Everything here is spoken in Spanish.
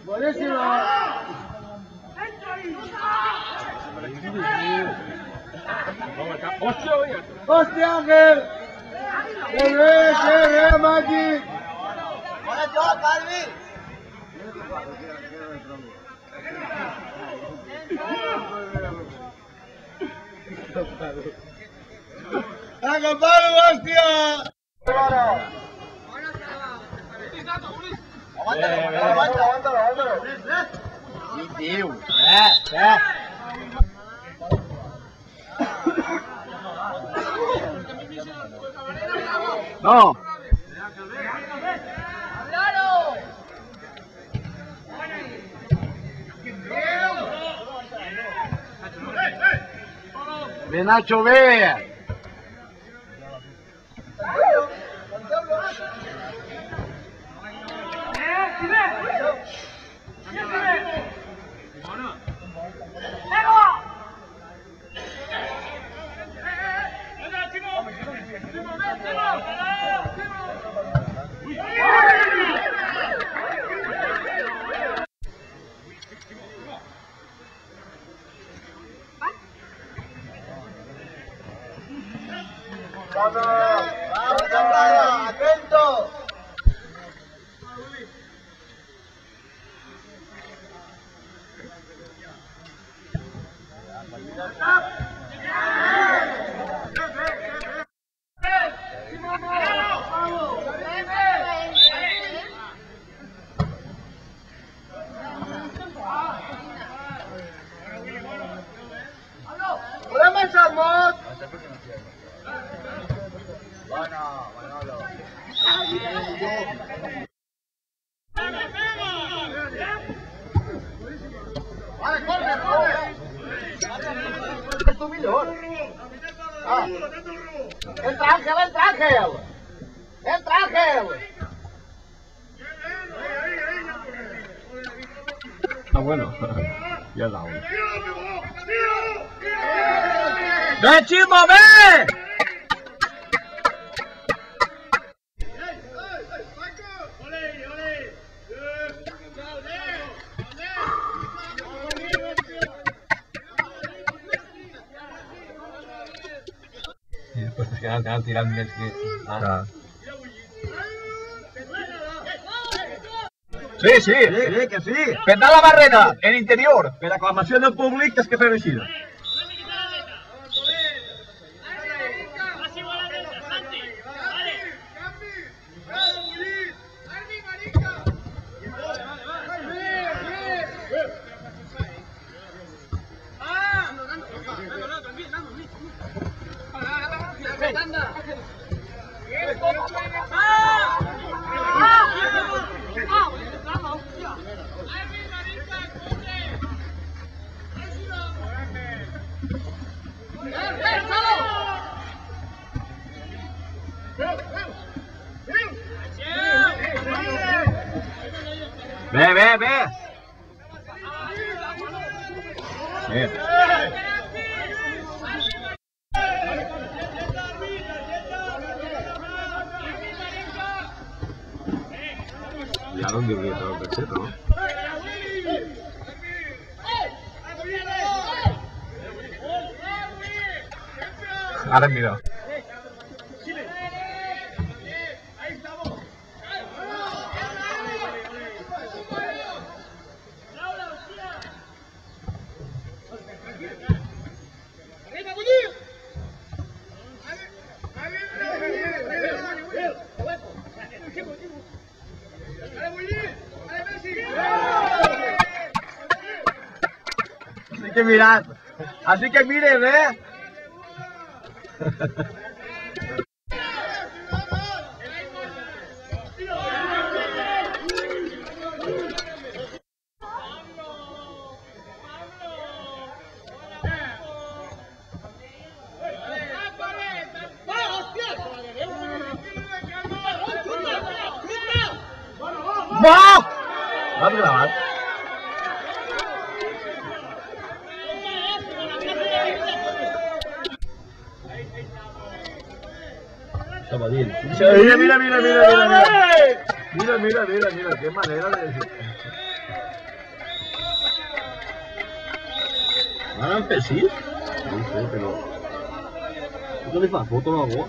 Buenísimo. ¡Hostia, Ángel! ¡Qué bien, Maggi! ¡Hola, yo, Calvi! ¡Acompáñame, hostia! Aguántalo. Tío. No. Ve, Nacho, ve. ¡Vamos, campana! ¡Atento! ¡Hola, Manchamos! Bueno, Manolo. Vale, corre. Es tu millor. Ah. Entra, Ángel. Ah, bueno. Ya la hago. ¡Ve, Chimo, ve! Y después te quedan tirando el que... Sí, que sí. Petar la barrera, en interior. Per aclamació del públic és que fer així. Ve. Bien. Ya no digo que todo el tercero, ¿no? Ahora mira. Hay que mirar. Así que miren, ¡Wow! ¿Vas a grabar? Sabadell. Mira, qué manera de decir. ¿Van a empezar? No sé, pero... ¿Tú le fas foto a vos?